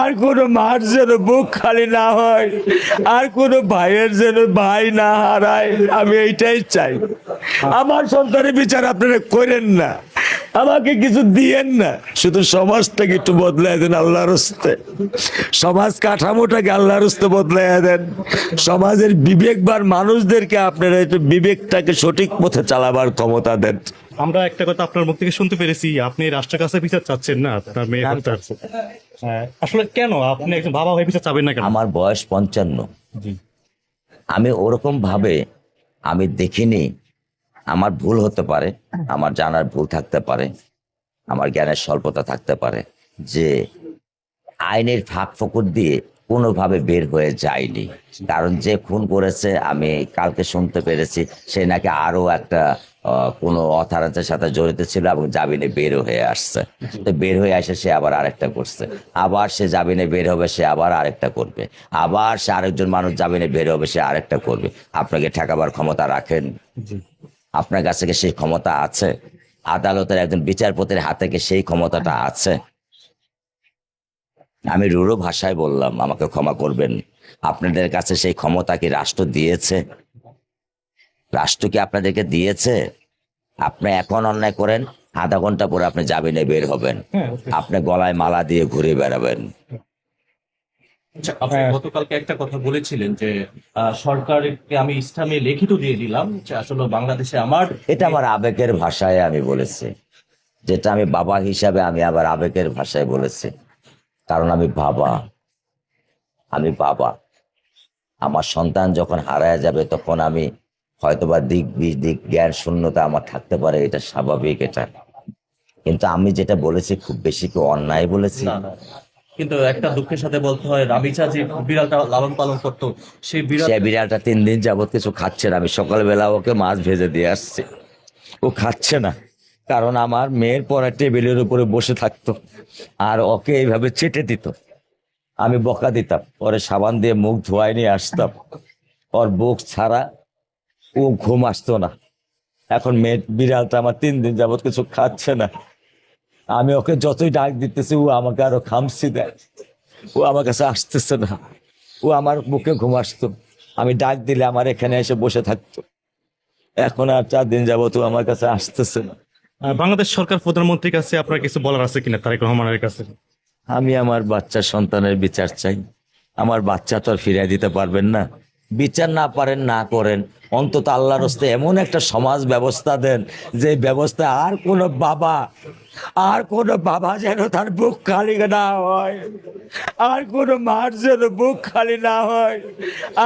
আর কোনো মার যেন বুক খালি না হয়, আর কোনো ভাইয়ের যেন ভাই না হারায়। আমি এইটাই চাই। আমার সন্তানের বিচার আপনারা করেন না, আমাকে কিছু দিয়েন না, শুধু সমাজটাকে একটু বদলায় দেন আল্লাহর হস্তে। সমাজ কাঠামোটাকে আল্লাহর হস্তে বদলায় দেন। সমাজের বিবেকবান মানুষদেরকে আপনারা একটু বিবেকটাকে সঠিক পথে চালাবার ক্ষমতা দেন। আমরা একটা কথা আপনার মুখ থেকে শুনতে পেরেছি, আপনি রাষ্ট্রের কাছে বিচার চাচ্ছেন না আপনার মেয়ে হত্যার। আসলে কেন আপনি একজন বাবা হয়ে বিচার চাবেন না কেন? আমার বয়স 55। জি। আমি ওরকম ভাবে আমি দেখিনি। আমার ভুল হতে পারে, আমার জানার ভুল থাকতে পারে, আমার জ্ঞানের স্বল্পতা থাকতে পারে, যে আইনের ফাঁক ফোকর দিয়ে কোনোভাবে বের হয়ে যায়নি। কারণ যে খুন করেছে, আমি কালকে শুনতে পেরেছি সে নাকি আরো একটা কোনো অথরিটির সাথে জড়িত ছিল এবং জামিনে বের হয়ে আসছে। তো বের হয়ে আসে সে আবার আরেকটা করছে, আবার সে জামিনে বের হবে, সে আবার আরেকটা করবে, আবার সে আরেকজন মানুষ জামিনে বের হবে, সে আরেকটা করবে। আপনাকে ঠেকাবার ক্ষমতা রাখেন? আপনার কাছে কি সেই ক্ষমতা আছে? আদালতের একজন বিচারপতির হাতে কি সেই ক্ষমতাটা আছে? আমি রূঢ় ভাষায় বললাম, আমাকে ক্ষমা করবেন। আপনাদের কাছে সেই ক্ষমতা কি রাষ্ট্র দিয়েছে? রাষ্ট্র কি আপনাদেরকে দিয়েছে? আপনি এখন অন্যায় করেন, আধা ঘন্টা পরে আপনি জামিনে বের হবেন, আপনি গলায় মালা দিয়ে ঘুরে বেড়াবেন। আচ্ছা, আপনি গতকালকে একটা কথা বলেছিলেন যে সরকারকে আমি ইসলামে লিখিত দিয়ে দিলাম যে আসলে বাংলাদেশে আমার এটা আমার আবেগের ভাষায় আমি বলেছি, যেটা আমি বাবা হিসাবে আমি আবার আবেগের ভাষায় বলেছি। কারণ আমি বাবা, আমার সন্তান যখন হারায় যাবে তখন আমি হয়তোবা দিক জ্ঞান শূন্যতা আমার থাকতে পারে, এটা স্বাভাবিক। এটা কিন্তু আমি যেটা বলেছি খুব বেশি কি অন্যায় বলেছি? না, না। কিন্তু একটা দুঃখের সাথে বলতে হয়, রামিচা যে বিড়ালটা লালন পালন করতো, সেই সে বিড়ালটা 3 দিন যাবত কিছু খাচ্ছে না। আমি সকালবেলা ওকে মাছ ভেজে দিয়ে আসছি, ও খাচ্ছে না। কারণ আমার মেয়ের পরে টেবিলের উপরে বসে থাকতো আর ওকে এইভাবে চেটে দিত। আমি বকা দিতাম, পরে সাবান দিয়ে মুখ ধোয়াই নিয়ে আসতাম, ওর বুক ছাড়া ও ঘুম আসতো না। এখন মেয়ে বিড়ালটা আমার 3 দিন যাবত কিছু খাচ্ছে না। আমি ওকে যতই ডাক দিতেছি ও আমাকে আরো খামসি দেয়, ও আমার কাছে আসতেছে না। ও আমার বুকে ঘুম আসতো, আমি ডাক দিলে আমার এখানে এসে বসে থাকতো। এখন আর 4 দিন যাবত ও আমার কাছে আসতেছে না। বাংলাদেশ সরকার প্রধানমন্ত্রীর কাছে আপনার কিছু বলার আছে কিনা, তারেক রহমানের কাছে? আমি আমার বাচ্চা সন্তানের বিচার চাই। আমার বাচ্চা তো আর ফিরিয়ে দিতে পারবেন না। বিচার না পারেন না করেন, অন্তত আল্লাহর হস্তে এমন একটা সমাজ ব্যবস্থা দেন যে ব্যবস্থা আর কোনো বাবা যেন তার বুক খালি না হয়, আর কোনো মার যেন বুক খালি না হয়,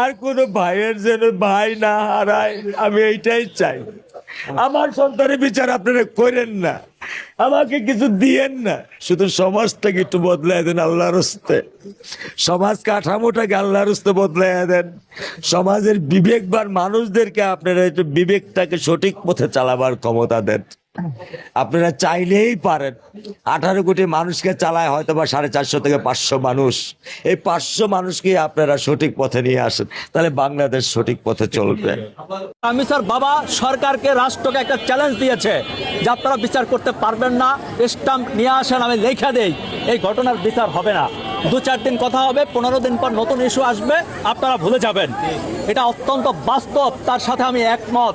আর কোনো ভাইয়ের যেন ভাই না হারায়। আমি এইটাই চাই। আমার সন্তানের বিচার আপনারা করেন না, আমাকে কিছু দিয়েন না, শুধু সমাজটাকে একটু বদলায় দেন আল্লাহর হস্তে। সমাজ কাঠামোটাকে আল্লাহর হস্তে বদলায় দেন। সমাজের বিবেকবান মানুষদেরকে আপনারা একটু বিবেকটাকে সঠিক পথে চালাবার ক্ষমতা দেন। আপনারা চাইলেই পারেন। 18 কোটি মানুষকে চালায় হয়তো বা 450 থেকে 500 মানুষ। এই 500 মানুষকে আপনারা সঠিক পথে নিয়ে আসেন, তাহলে বাংলাদেশ সঠিক পথে চলবে। আমি স্যার বাবা সরকারকে, রাষ্ট্রকে একটা চ্যালেঞ্জ দিয়েছে যে আপনারা বিচার করতে পারবেন না, স্টাম্প নিয়ে আসেন, আমি লেখা দেই, এই ঘটনার বিচার হবে না। 2-4 দিন কথা হবে, 15 দিন পর নতুন ইস্যু আসবে, আপনারা ভুলে যাবেন। এটা অত্যন্ত বাস্তব, তার সাথে আমি একমত।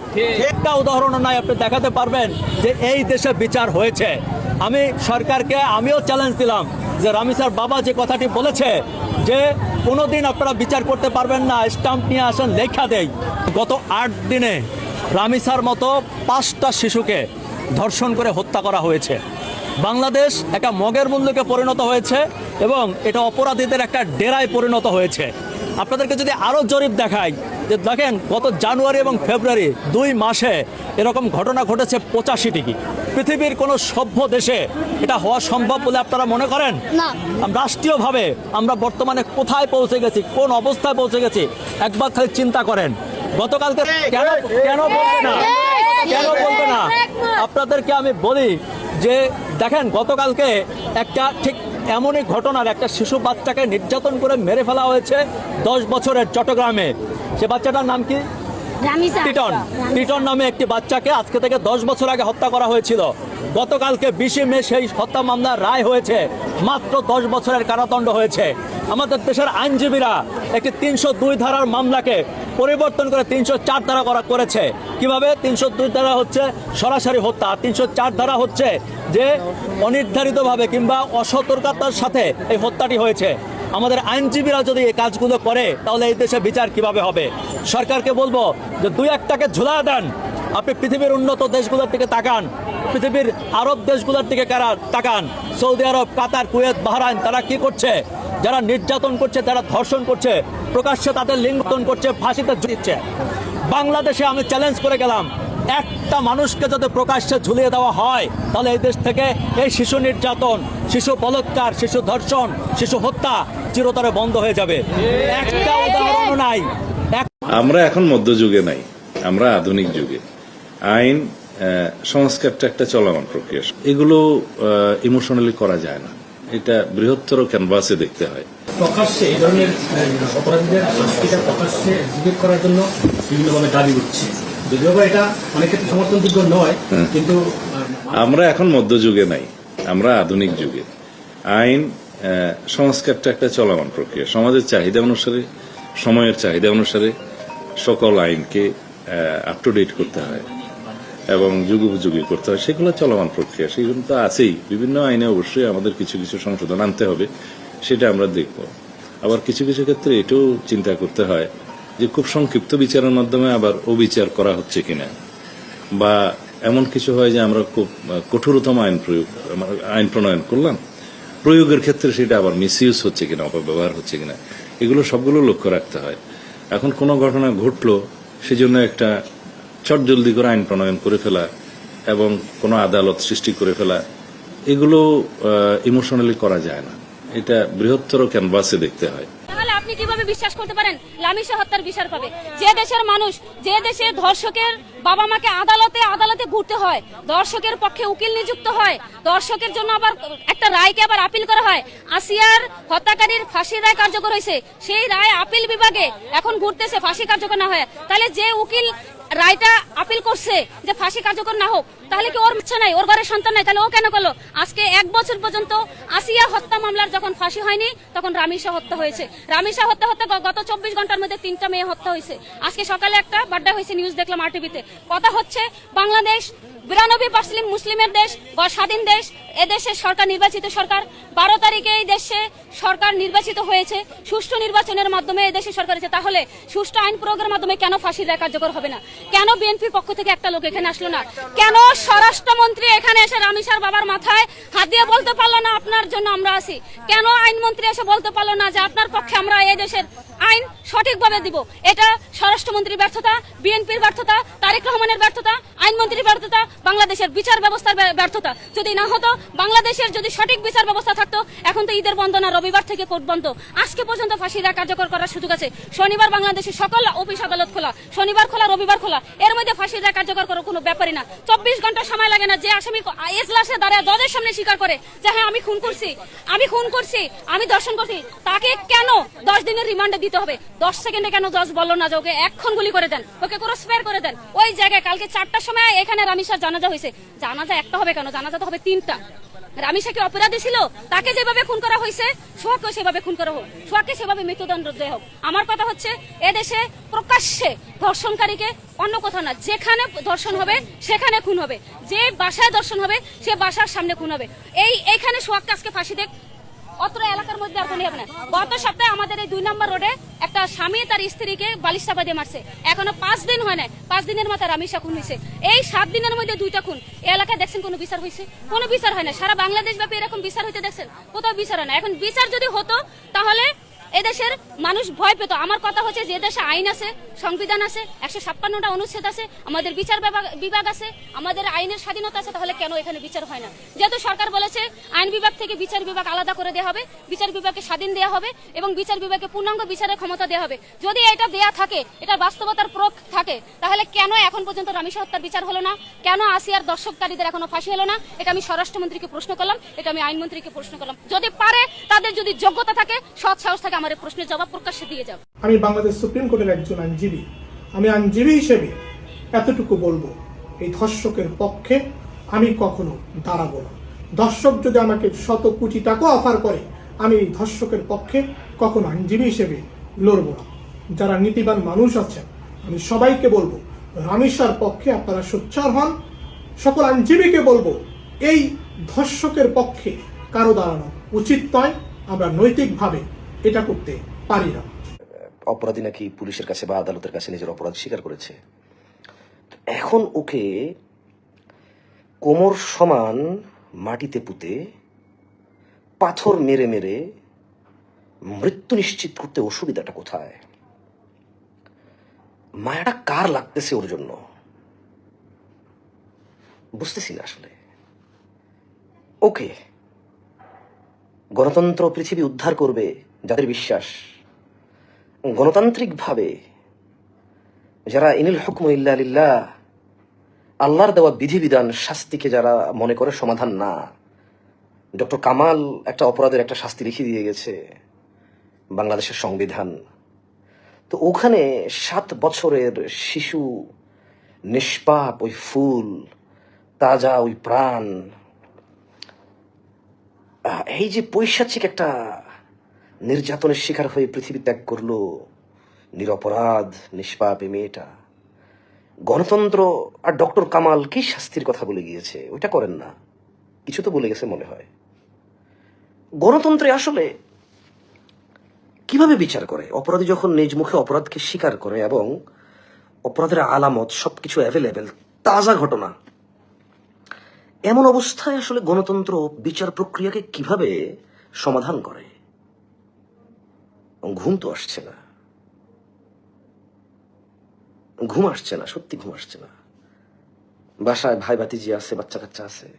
একটা উদাহরণ নাই আপনি দেখাতে পারবেন যে এই দেশে বিচার হয়েছে। আমি সরকারকে আমিও চ্যালেঞ্জ দিলাম যে রামিসার বাবা যে কথাটি বলেছে যে কোনোদিন আপনারা বিচার করতে পারবেন না, স্টাম্প নিয়ে আসেন, লেখা দেই। গত 8 দিনে রামিসার মতো 5টা শিশুকে ধর্ষণ করে হত্যা করা হয়েছে। বাংলাদেশ একটা মগের মূল্যকে পরিণত হয়েছে এবং এটা অপরাধীদের একটা ডেরায় পরিণত হয়েছে। আপনাদেরকে যদি আরও জরিপ দেখাই, যে দেখেন গত জানুয়ারি এবং ফেব্রুয়ারি 2 মাসে এরকম ঘটনা ঘটেছে 85টি। পৃথিবীর কোনো সভ্য দেশে এটা হওয়া সম্ভব বলে আপনারা মনে করেন? না। রাষ্ট্রীয়ভাবে আমরা বর্তমানে কোথায় পৌঁছে গেছি, কোন অবস্থায় পৌঁছে গেছি, একবার খালি চিন্তা করেন। গতকালকে কেন বলবে না? আপনাদেরকে আমি বলি যে দেখেন গতকালকে একটা ঠিক এমনই ঘটনার একটা শিশু বাচ্চাকে নির্যাতন করে মেরে ফেলা হয়েছে 10 বছরের চট্টগ্রামে। সে বাচ্চাটার নাম কি? টিটন নামে একটি বাচ্চাকে আজকে থেকে 10 বছর আগে হত্যা করা হয়েছিল। গতকালকে 20 মে সেই হত্যা মামলার রায় হয়েছে, মাত্র 10 বছরের কারাদণ্ড হয়েছে। আমাদের দেশের আইনজীবীরা একটি 302 ধারার মামলাকে পরিবর্তন করে 304 ধারা করেছে। কিভাবে? 302 ধারা হচ্ছে সরাসরি হত্যা, 304 ধারা হচ্ছে যে অনির্ধারিতভাবে কিংবা অসতর্কতার সাথে এই হত্যাটি হয়েছে। আমাদের আইনজীবীরা যদি এই কাজগুলো করে তাহলে এই দেশে বিচার কিভাবে হবে? সরকারকে বলবো যে 2-1টাকে ঝুলা দেন। আপনি পৃথিবীর উন্নত দেশগুলোর দিকে তাকান, পৃথিবীর আরব দেশগুলোর দিকে তাকান, সৌদি আরব, কাতার, কুয়েত, বাহরাইন, তারা কি করছে? যারা নির্যাতন করছে, যারা ধর্ষণ করছে, প্রকাশ্যে তাদের লিঙ্গন করছে, ফাঁসিতে দিচ্ছে। বাংলাদেশে আমি চ্যালেঞ্জ করে গেলাম, একটা মানুষকে যদি প্রকাশ্যে ঝুলিয়ে দেওয়া হয় তাহলে এই দেশ থেকে এই শিশু নির্যাতন, শিশু বলাৎকার, শিশু ধর্ষণ, শিশু হত্যা চিরতরে বন্ধ হয়ে যাবে। একটা উদাহরণও নাই। আমরা এখন মধ্যযুগে নাই, আমরা আধুনিক যুগে। আইন সংস্কারটা একটা চলমান প্রক্রিয়া, এগুলো ইমোশনালি করা যায় না, এটা বৃহত্তর ক্যানভাসে দেখতে হয়। প্রকাশ্যে এই ধরনের অপরাধীদের শাস্তিটা প্রকাশ্যে এক্সিকিউট করার জন্য বিভিন্নভাবে দাবি উঠছে, যদিও বা এটা অনেক ক্ষেত্রে সমর্থনযোগ্য নয়, কিন্তু আমরা এখন মধ্যযুগে নাই, আমরা আধুনিক যুগে। আইন সংস্কারটা একটা চলমান প্রক্রিয়া, সমাজের চাহিদা অনুসারে, সময়ের চাহিদা অনুসারে সকল আইনকে আপ টু ডেট করতে হয় এবং যুগোপযোগী করতে হয়, সেগুলো চলমান প্রক্রিয়া, সেগুলো তো আছেই। বিভিন্ন আইনে অবশ্যই আমাদের কিছু কিছু সংশোধন আনতে হবে, সেটা আমরা দেখব। আবার কিছু কিছু ক্ষেত্রে এটাও চিন্তা করতে হয় যে খুব সংক্ষিপ্ত বিচারের মাধ্যমে আবার অবিচার করা হচ্ছে কিনা, বা এমন কিছু হয় যে আমরা খুব কঠোরতম আইন প্রণয়ন করলাম, প্রয়োগের ক্ষেত্রে সেটা আবার মিসইউজ হচ্ছে কিনা, অপব্যবহার হচ্ছে কিনা, এগুলো সবগুলো লক্ষ্য রাখতে হয়। এখন কোনো ঘটনা ঘটলো, সেজন্য একটা চটজলদি করে আইন প্রণয়ন করে ফেলা এবং কোনো আদালত সৃষ্টি করে ফেলা, এগুলো ইমোশনালি করা যায় না, এটা বৃহত্তর ক্যানভাসে দেখতে হয়। তাহলে আপনি কিভাবে বিশ্বাস করতে পারেন লামিশা হত্যার বিচার পাবে? যে দেশের মানুষ, যে দেশে ধর্ষকের বাবা মাকে আদালতে ঘুরতে হয়, ধর্ষকের পক্ষে উকিল নিযুক্ত হয়, ধর্ষকের জন্য আবার একটা রায়কে আবার আপিল করা হয়। আসিয়ার হত্যাকারীর ফাঁসির রায় কার্যকর হয়েছে, সেই রায় আপিল বিভাগে এখন ঘুরতেছে, ফাঁসি কার্যকর না হয়। তাহলে যে উকিল রায়টা আপিল করছে যে ফাঁসি কার্যকর না হোক, তাহলে কি ওর ইচ্ছা নাই, ওর ঘরে সন্তান নাই, তাহলে ও কেন করলো? আজকে 1 বছর পর্যন্ত আসিয়া হত্যা মামলার যখন ফাঁসি হয়নি তখন রামিসা হত্যা হয়েছে। রামিসা হত্যা গত 24 ঘন্টার মধ্যে 3টা মেয়ে হত্যা হয়েছে। আজকে সকালে একটা বার্থডে হয়েছে, নিউজ দেখলাম RTVতে। কথা হচ্ছে বাংলাদেশ 92% মুসলিমের দেশ, স্বাধীন দেশ, এদেশে সরকার নির্বাচিত সরকার। 12 তারিখে এই দেশে সরকার নির্বাচিত হয়েছে, সুষ্ঠু নির্বাচনের মাধ্যমে এই দেশে সরকার হয়েছে। তাহলে সুষ্ঠু আইন প্রয়োগের মাধ্যমে কেন ফাঁসির রায় কার্যকর হবে না? কেন বিএনপির পক্ষ থেকে একটা লোক এখানে আসলো না? কেন স্বরাষ্ট্রমন্ত্রী এখানে এসে রামিসার বাবার মাথায় হাত দিয়ে বলতে পারলো না আপনার জন্য আমরা আছি? কেন আইনমন্ত্রী এসে বলতে পারলো না যে আপনার পক্ষে আমরা এই দেশের আইন সঠিকভাবে দিব? এটা স্বরাষ্ট্রমন্ত্রীর ব্যর্থতা, বিএনপির ব্যর্থতা, তারেক রহমানের ব্যর্থতা, আইনমন্ত্রীর ব্যর্থতা, বাংলাদেশের বিচার ব্যবস্থার ব্যর্থতা। যদি না হতো, বাংলাদেশের যদি সঠিক বিচার ব্যবস্থা থাকতো, এখন তো ঈদের বন্ধ না, রবিবার থেকে কোর্ট বন্ধ। আজকে পর্যন্ত ফাঁসির রায় কার্যকর করার সুযোগ আছে। শনিবার বাংলাদেশের সকল অফিস আদালত খোলা, শনিবার খোলা, রবিবার খোলা, এর মধ্যে ফাঁসির রায় কার্যকর করার কোনো ব্যাপারই না। 24 ঘন্টা সময় লাগে না। যে আসামি এজলাসে দাঁড়ায় জজের সামনে স্বীকার করে যে হ্যাঁ আমি খুন করছি, আমি ধর্ষণ করছি, তাকে কেন 10 দিনের রিমান্ডে দিতে হবে? 10 সেকেন্ডে কেন জজ বললো না যে ওকে এখন গুলি করে দেন, ওকে ক্রস ফায়ার করে দেন? ওই জায়গায় কালকে 4টার সময় এখানে রামিসার জানাজা হয়েছে। জানাজা একটা হবে কেন? জানাজা তো হবে 3টা। রামিসা কি অপরাধী ছিল? তাকে যেভাবে খুন করা হয়েছে সোহাগকে সেভাবে খুন করা হোক, সোহাগকে সেভাবে মৃত্যুদণ্ড দেওয়া হোক। আমার কথা হচ্ছে এদেশে প্রকাশ্যে ধর্ষণকারীকে অন্য কোথাও না, যেখানে ধর্ষণ হবে সেখানে খুন হবে, যে বাসায় ধর্ষণ হবে সে বাসার সামনে খুন হবে। এইখানে সোহাগকে আজকে ফাঁসি দেখ, অত্র এলাকার মধ্যে আর কোনো হবে না। গত সপ্তাহে আমাদের এই 2 নম্বর রোডে একটা স্বামী তার স্ত্রীকে বালিশ চাপা দিয়ে মারছে, এখনো 5 দিন হয় না। 5 দিনের মাথায় রামিসা খুন হয়েছে। এই 7 দিনের মধ্যে 2টা খুন। এই এলাকায় দেখছেন কোনো বিচার হয়েছে? কোনো বিচার হয় না। সারা বাংলাদেশ ব্যাপী এরকম বিচার হইতে দেখছেন? কোথাও বিচার হয় না। এখন বিচার যদি হতো তাহলে এদেশের মানুষ ভয় পেত। আমার কথা হচ্ছে যে দেশে আইন আছে, সংবিধান আছে, 156টা অনুচ্ছেদ আছে, আমাদের বিচার বিভাগ আছে, আমাদের আইনের স্বাধীনতা আছে, তাহলে কেন এখানে বিচার হয় না? যেহেতু সরকার বলেছে আইন বিভাগ থেকে বিচার বিভাগ আলাদা করে দেওয়া হবে, বিচার বিভাগকে স্বাধীন দেওয়া হবে এবং বিচার বিভাগকে পূর্ণাঙ্গ বিচারের ক্ষমতা দেওয়া হবে। যদি এটা দেয়া থাকে, এটা বাস্তবতার প্রয়োগ থাকে, তাহলে কেন এখন পর্যন্ত রামিসা হত্যার বিচার হলো না? কেন আসিয়ার দর্শককারীদের এখনো ফাঁসি হলো না? এটা আমি স্বরাষ্ট্রমন্ত্রীকে প্রশ্ন করলাম, এটা আমি আইনমন্ত্রীকে প্রশ্ন করলাম। যদি পারে, তাদের যদি যোগ্যতা থাকে, সৎ সাহস থাকে, আমার প্রশ্নের জবাব প্রকাশ্যে দিয়ে যাও। আমি বাংলাদেশ সুপ্রিম কোর্টের একজন আইনজীবী। আমি আইনজীবী হিসেবে এতটুকু বলবো, এই ধর্ষকের পক্ষে আমি কখনো দাঁড়াবো না। ধর্ষক যদি আমাকে 100 কোটি টাকা অফার করে, আমি এই ধর্ষকের পক্ষে কখনো আইনজীবী হিসেবে লড়বো না। যারা নীতিবান মানুষ আছেন, আমি সবাইকে বলবো, রামিসার পক্ষে আপনারা সোচ্চার হন। সকল আইনজীবীকে বলবো, এই ধর্ষকের পক্ষে কারো দাঁড়ানো উচিত নয়। আমরা নৈতিকভাবে এটা করতে পারি না। অপরাধী নাকি পুলিশের কাছে বা আদালতের কাছে নিজের অপরাধ স্বীকার করেছে। এখন ওকে কোমর সমান মাটিতে পুঁতে পাথর মেরে মেরে মৃত্যু নিশ্চিত করতে অসুবিধাটা কোথায়? মায়াটা কার লাগতেছে ওর জন্য বুঝতেছি না আসলে। ওকে গণতন্ত্র পৃথিবী উদ্ধার করবে যাদের বিশ্বাস, গণতান্ত্রিকভাবে যারা ইনিল হুকমু ইল্লা লিল্লাহ, আল্লাহর দেওয়া বিধিবিধান শাস্তিকে যারা মনে করে সমাধান না। ডক্টর কামাল একটা অপরাধের একটা শাস্তি লিখে দিয়ে গেছে, বাংলাদেশের সংবিধান। তো ওখানে 7 বছরের শিশু, নিষ্পাপ ওই ফুল, তাজা ওই প্রাণ, এই যে পৈশাচিক একটা নির্যাতনের শিকার হয়ে পৃথিবী ত্যাগ করলো, নিরপরাধ নিষ্পাপ এই মেয়েটা। গণতন্ত্র আর ডক্টর কামাল কি শাস্তির কথা বলে গিয়েছে, ওইটা করেন না, কিছু তো বলে গেছে মনে হয়। গণতন্ত্রে আসলে কিভাবে বিচার করে? অপরাধী যখন নিজ মুখে অপরাধকে স্বীকার করে এবং অপরাধের আলামত সবকিছু অ্যাভেলেবেল, তাজা ঘটনা, এমন অবস্থায় আসলে গণতন্ত্র বিচার প্রক্রিয়াকে কিভাবে সমাধান করে? ঘুম তো আসছে না, ঘুম আসছে না, সত্যি ঘুম আসছে না। বাসায় ভাই ভাতিজি আছে, বাচ্চা কাচ্চা আছে,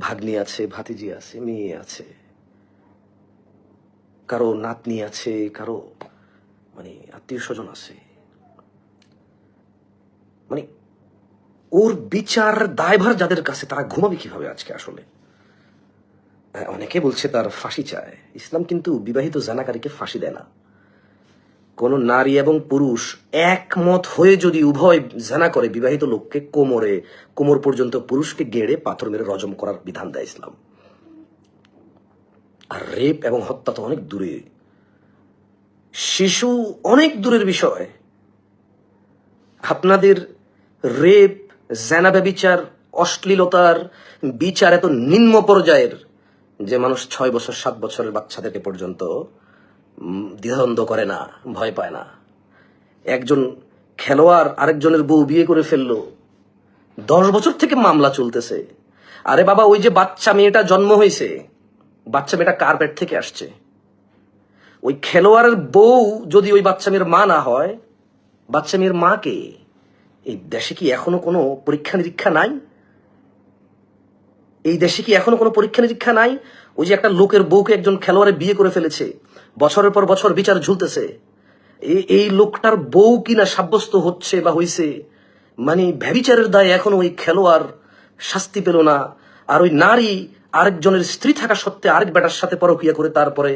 ভাগ্নি আছে, ভাতিজি আছে, মেয়ে আছে, কারো নাতনি আছে, কারো মানে আত্মীয় স্বজন আছে। মানে ওর বিচার দায়ভার যাদের কাছে, তারা ঘুমাবে কিভাবে আজকে আসলে? অনেকে বলছে তার ফাঁসি চায়। ইসলাম কিন্তু বিবাহিত জানাকারীকে ফাঁসি দেয় না। কোন নারী এবং পুরুষ একমত হয়ে যদি উভয় জানা করে, বিবাহিত লোককে কোমর পর্যন্ত পুরুষকে গেড়ে পাথর মেরে রজম করার বিধান দেয় ইসলাম। আর রেপ এবং হত্যা তো অনেক দূরে, শিশু অনেক দূরের বিষয়। আপনাদের রেপ, জেনা ব্যভিচার, অশ্লীলতার বিচার এত নিম্ন পর্যায়ের যে মানুষ 6 বছর 7 বছরের বাচ্চাদেরকে পর্যন্ত দ্বিধাদ্বন্দ্ব করে না, ভয় পায় না। একজন খেলোয়াড় আরেকজনের বউ বিয়ে করে ফেললো, 10 বছর থেকে মামলা চলতেছে। আরে বাবা, ওই যে বাচ্চা মেয়েটা জন্ম হয়েছে, বাচ্চা মেয়েটা কার পেট থেকে আসছে? ওই খেলোয়াড়ের বউ যদি ওই বাচ্চা মেয়ের মা না হয়, বাচ্চা মেয়ের মা কে? এই দেশে কি এখনো কোনো পরীক্ষা নিরীক্ষা নাই? এই দেশে কি এখনো কোনো পরীক্ষা নিরীক্ষা নাই? ওই যে একটা লোকের বউকে একজন খেলোয়াড়ে বিয়ে করে ফেলেছে, বছরের পর বছর বিচার ঝুলতেছে, এই লোকটার বউ কিনা সাব্যস্ত হচ্ছে বা হইছে, মানে ব্যভিচারের দায়ে এখনো ওই খেলোয়াড় শাস্তি পেল না। আর ওই নারী আরেকজনের স্ত্রী থাকা সত্ত্বে আরেক বেটার সাথে পরকীয়া করে তারপরে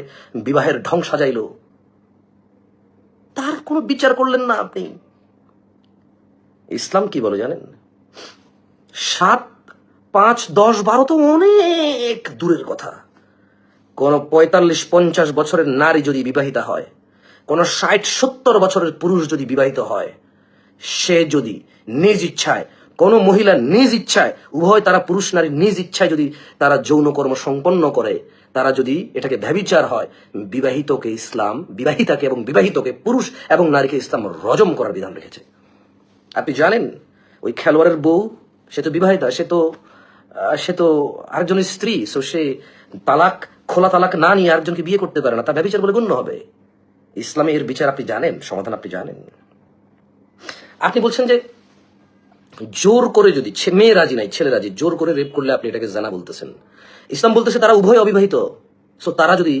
বিবাহের ঢং সাজাইল, তার কোনো বিচার করলেন না আপনি। ইসলাম কি বলে জানেন? 7, 5, 10, 12 তো অনেক দূরের কথা। কোন 45-50 বছরের নারী যদি বিবাহিতা হয়, কোন 60-70 বছরের পুরুষ যদি বিবাহিত হয়, সে যদি নিজ ইচ্ছায়, কোন মহিলা নিজ ইচ্ছায়, উভয় তারা পুরুষ নারী নিজ ইচ্ছায় যদি তারা যৌন কর্ম সম্পন্ন করে, তারা যদি এটাকে ব্যভিচার হয়, বিবাহিতকে ইসলাম, বিবাহিতাকে এবং বিবাহিতকে, পুরুষ এবং নারীকে ইসলাম রজম করার বিধান রেখেছে। আপনি জানেন ওই খেলোয়াড়ের বউ, সে তো বিবাহিতা, সে তো আরেকজনের স্ত্রী, সো সে খোলা তালাক না নিয়ে আরেকজনকে বিয়ে করতে পারে না, তা ব্যভিচার বলে গণ্য হবে। ইসলামে এর বিচার আপনি জানেন, সমাধান আপনি জানেন। আপনি বলছেন যে জোর করে যদি মেয়ে রাজি নাই, ছেলে রাজি, জোর করে রেপ করলে আপনি এটাকে জানা বলতেছেন। ইসলাম বলতেছে তারা উভয় অবিবাহিত, সো তারা যদি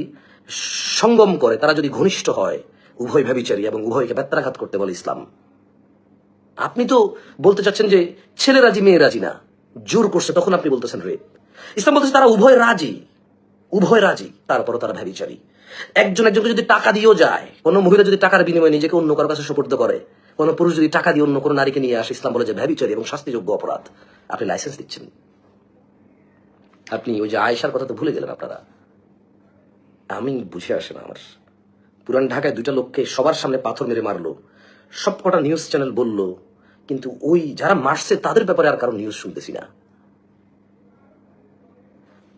সঙ্গম করে, তারা যদি ঘনিষ্ঠ হয়, উভয় ব্যভিচারী এবং উভয়কে বেত্রাঘাত করতে বলে ইসলাম। আপনি তো বলতে চাচ্ছেন যে ছেলে রাজি মেয়ে রাজি না, জোর করছে, তখন আপনি বলতেছেন রেপ। ইসলাম বলতেছে তারা উভয় রাজি, উভয় রাজি, তারপরও তারা ব্যভিচারী। একজন একজনকে যদি টাকা দিয়েও যায়, কোনো মহিলা যদি টাকার বিনিময়ে নিজেকে অন্য কারো কাছে সুপর্দ করে, কোনো পুরুষ যদি টাকা দিয়ে অন্য কোনো নারীকে নিয়ে আসে, ইসলাম বলে যে ব্যভিচারী এবং শাস্তিযোগ্য অপরাধ। আপনি লাইসেন্স দিচ্ছেন। আপনি ওই যে আয়েশার কথা তো ভুলে গেলেন আপনারা। আমি বুঝে আসে না আমার। পুরান ঢাকায় 2টা লোককে সবার সামনে পাথর মেরে মারলো, সব কটা নিউজ চ্যানেল বললো, কিন্তু ওই যারা মারছে তাদের ব্যাপারে আর কারো নিউজ শুনতেছি না।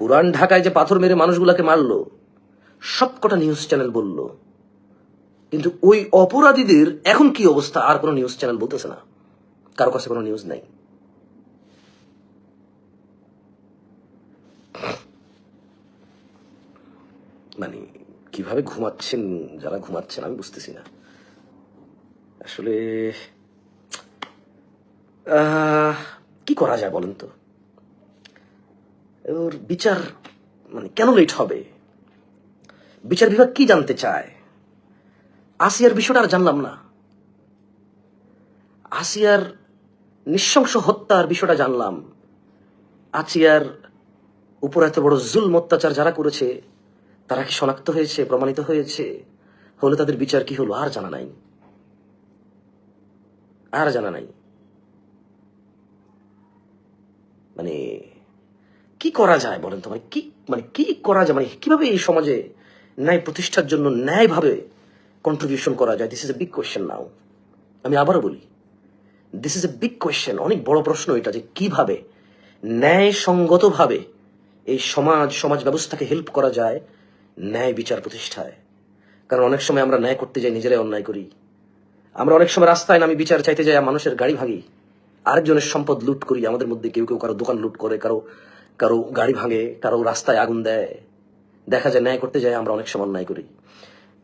পুরান ঢাকায় যে পাথর মেরে মানুষগুলাকে মারলো সব কটা নিউজ চ্যানেল বললো, কিন্তু ওই অপরাধীদের এখন কি অবস্থা আর কোনো নিউজ চ্যানেল বলতেছে না, কারো কাছে কোনো নিউজ নাই। মানে কিভাবে ঘুমাচ্ছেন যারা ঘুমাচ্ছেন আমি বুঝতেছি না আসলে। কি করা যায় বলেন তো? ওর বিচার মানে কেন লেট হবে? বিচার বিভাগ কি জানতে চায়? আসিয়ার বিষয়টা আর জানলাম না। আসিয়ার নৃশংস হত্যার বিষয়টা জানলাম। আসিয়ার উপর এত বড় জুলম অত্যাচার যারা করেছে তারা কি শনাক্ত হয়েছে, প্রমাণিত হয়েছে? হলে তাদের বিচার কি হলো আর জানা নাই, আর জানা নাই। মানে কি করা যায় বলেন তো? মানে কি করা যায়? মানে কিভাবে এই সমাজে ন্যায় প্রতিষ্ঠার জন্য ন্যায়ভাবে কন্ট্রিবিউশন করা যায়? This is a big question now. আমি আবারও বলি, this is a big question, অনেক বড় প্রশ্ন এটা, যে কিভাবে ন্যায়সঙ্গতভাবে এই সমাজ ব্যবস্থাকে হেল্প করা যায় ন্যায় বিচার প্রতিষ্ঠায়। কারণ অনেক সময় আমরা ন্যায় করতে যাই নিজেরাই অন্যায় করি। আমরা অনেক সময় রাস্তায় নামি বিচার চাইতে যাই, মানুষের গাড়ি ভাঙি, আরেকজনের সম্পদ লুট করি। আমাদের মধ্যে কেউ কেউ কারো দোকান লুট করে, কারো গাড়ি ভাঙে, কারো রাস্তায় আগুন দেয়। দেখা যায় ন্যায় করতে যাই আমরা অনেক সময় অন্যায় করি।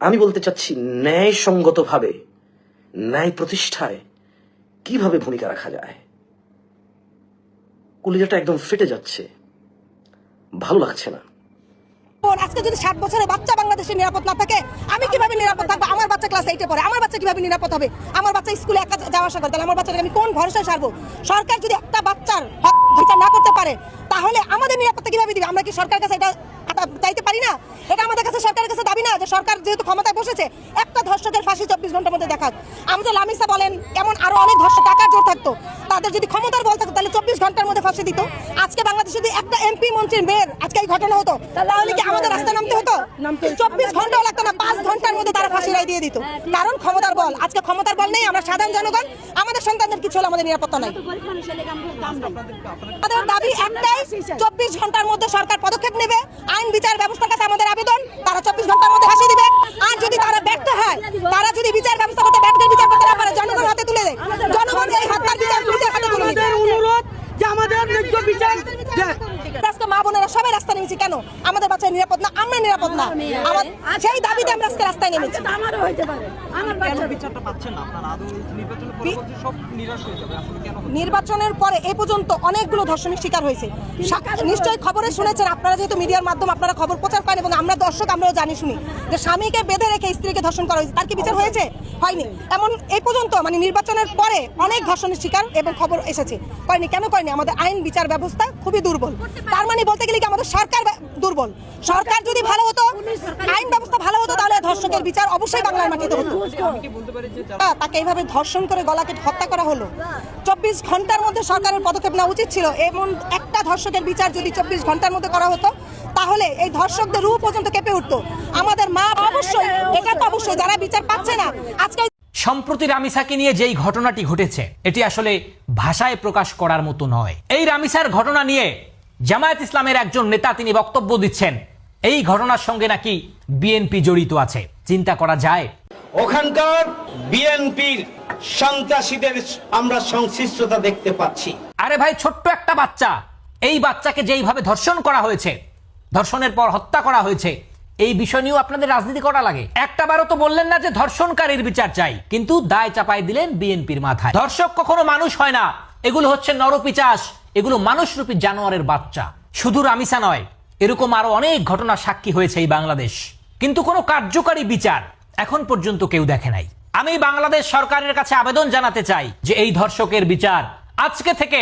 আমি বলতে চাচ্ছি ন্যায়সঙ্গতভাবে ন্যায় প্রতিষ্ঠায় কিভাবে ভূমিকা রাখা যায়। কলিজাটা একদম ফেটে যাচ্ছে, ভালো লাগছে না। আজকে যদি 7 বছরের বাচ্চা বাংলাদেশে নিরাপদ না থাকে, আমি কিভাবে নিরাপদ থাকবো? আমার বাচ্চা ক্লাস 8-এ পড়ে, আমার বাচ্চা কিভাবে নিরাপদ হবে? আমার বাচ্চা স্কুলে একা যাওয়া আসা করে, তাহলে আমার বাচ্চাকে আমি কোন ভরসায় ছাড়বো? সরকার যদি একটা বাচ্চার হক বিচার না করতে পারে তাহলে আমাদের নিরাপত্তা কিভাবে দিবে? আমরা কি সরকারের কাছে এটা চাইতে পারি না? এটা আমাদের কাছে সরকারের কাছে দাবি না যে সরকার যেহেতু ক্ষমতায় বসেছে একটা ধর্ষকের ফাঁসি 24 ঘন্টার মধ্যে দেখাক। আমাদের লামিসা বলেন এমন আরো অনেক ধর্ষক টাকার জোর থাকতো, তাদের যদি ক্ষমতার বল থাকতো তাহলে 24 ঘন্টার মধ্যে ফাঁসি দিত। আজকে বাংলাদেশে যদি একটা এমপি মন্ত্রীর মেয়ের আজকে এই ঘটনা হতো তাহলে কি আমাদের রাস্তায় নামতে হতো? 24 ঘন্টাও লাগতো না, 5 ঘন্টার মধ্যে তারা ফাঁসি রায় দিয়ে দিত। কারণ ক্ষমতার বল। আজকে ক্ষমতার বল নেই, আমরা সাধারণ জনগণ, আমাদের সন্তানদের কিছু হলে আমাদের নিরাপত্তা নাই। আমাদের দাবি একটাই, 24 ঘন্টার মধ্যে সরকার পদক্ষেপ নেবে। আইন বিচার ব্যবস্থার কাছে আমাদের আবেদন, তারা 24 ঘন্টার মধ্যে ফাঁসি দিবে। আর যদি তারা ব্যর্থ হয়, তারা যদি বিচার ব্যবস্থা করতে বিচার করতে না পারে, জনগণ হাতে তুলে দেয়, জনগণ এই হত্যার বিচার নিজের হাতে তুলে নেবে। অনুরোধ যে আমাদের ন্যায্য বিচার দেয়। আজকে মা বোনেরা সবাই রাস্তায় নেমেছি কেন? আমাদের বাচ্চা নিরাপদ না, আমরা নিরাপদ না, আমার সেই দাবিতে আমরা আজকে রাস্তায় নেমেছি। আমারও হইতে পারে, আমার বাচ্চা বিচারটা পাচ্ছেন না আপনারা। আদৌ নির্বাচনের পরবর্তী সব নিরাশ হয়ে যাবে আসলে কেন? নির্বাচনের পরে এই পর্যন্ত অনেকগুলো ধর্ষণের শিকার হয়েছে। নিশ্চয়ই খবরে শুনেছেন আপনারা, যেহেতু মিডিয়ার মাধ্যমে আপনারা খবর প্রচার করেন এবং আমরা দর্শক আমরাও জানি শুনি যে স্বামীকে বেঁধে রেখে স্ত্রীকে ধর্ষণ করা হয়েছে। তার কি বিচার হয়েছে? হয়নি। এমন এই পর্যন্ত মানে নির্বাচনের পরে অনেক ধর্ষণের শিকার এবং খবর এসেছে, করেনি। কেন করেনি? আমাদের আইন বিচার ব্যবস্থা খুবই দুর্বল। তার মানে বলতে গেলে কি আমাদের সরকার দুর্বল। সরকার যদি ভালো হতো, আইন ব্যবস্থা ভালো হতো, তাহলে ধর্ষকের বিচার অবশ্যই বাংলার মাটিতে হতো। তাকে এইভাবে ধর্ষণ করে গলা কেটে হত্যা করা হলো। 24 ঘন্টার মধ্যে সরকারের পদক্ষেপ নেওয়া উচিত ছিল। এমন একটা ধর্ষকের বিচার যদি 24 ঘন্টার মধ্যে করা হতো তাহলে এই ধর্ষকদের রূহ পর্যন্ত কেঁপে উঠতো। আমাদের মা অবশ্যই, এটা তো অবশ্যই, যারা বিচার পাচ্ছে না আজকে। সম্প্রতি রামিসাকে নিয়ে যেই ঘটনাটি ঘটেছে এটি আসলে ভাষায় প্রকাশ করার মতো নয়। এই রামিসার ঘটনা নিয়ে জামায়াত ইসলামের একজন নেতা তিনি বক্তব্য দিচ্ছেন এই ঘটনার সঙ্গে নাকি বিএনপি জড়িত আছে। চিন্তা করা যায় ওখানকার বিএনপির সন্ত্রাসীদের আমরা সংশ্লিষ্টতা দেখতে পাচ্ছি। আরে ভাই, ছোট্ট একটা বাচ্চা, এই বাচ্চাকে যেইভাবে ধর্ষণ করা হয়েছে, ধর্ষণের পর হত্যা করা হয়েছে, এই বিষয় নিয়েও আপনাদের রাজনীতি করা লাগে? একটা বারও তো বললেন না যে ধর্ষণকারীর বিচার চাই, কিন্তু দায় চাপাই দিলেন বিএনপির মাথায়। ধর্ষক কখনো মানুষ হয় না, এগুলো হচ্ছে নরপিচাস, এগুলো মানুষরূপী জানোয়ারের বাচ্চা। শুধু রামিসা নয়, এরকম আরো অনেক ঘটনা সাক্ষী হয়েছে এই বাংলাদেশ, কিন্তু কোনো কার্যকারী বিচার এখন পর্যন্ত কেউ দেখে নাই। আমি বাংলাদেশ সরকারের কাছে আবেদন জানাতে চাই যে এই ধর্ষকের বিচার আজকে থেকে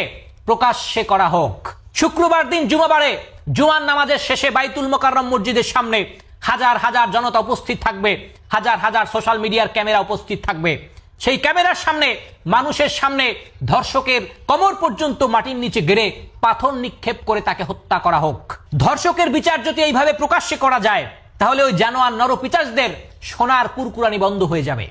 প্রকাশ্যে করা হোক। শুক্রবার দিন জুমাবারে জুমার নামাজের শেষে বাইতুল মোকাররম মসজিদের সামনে হাজার হাজার জনতা উপস্থিত থাকবে, হাজার হাজার সোশ্যাল মিডিয়ার ক্যামেরা উপস্থিত থাকবে। সেই ক্যামেরার সামনে, মানুষের সামনে ধর্ষকের কোমর পর্যন্ত মাটির নিচে গেড়ে পাথর নিক্ষেপ করে তাকে হত্যা করা হোক। ধর্ষকের বিচার যদি এইভাবে প্রকাশ্যে করা যায়, তাহলে ওই জানোয়ার নরপিশাচদের সোনার কুরকুরানি বন্ধ হয়ে যাবে।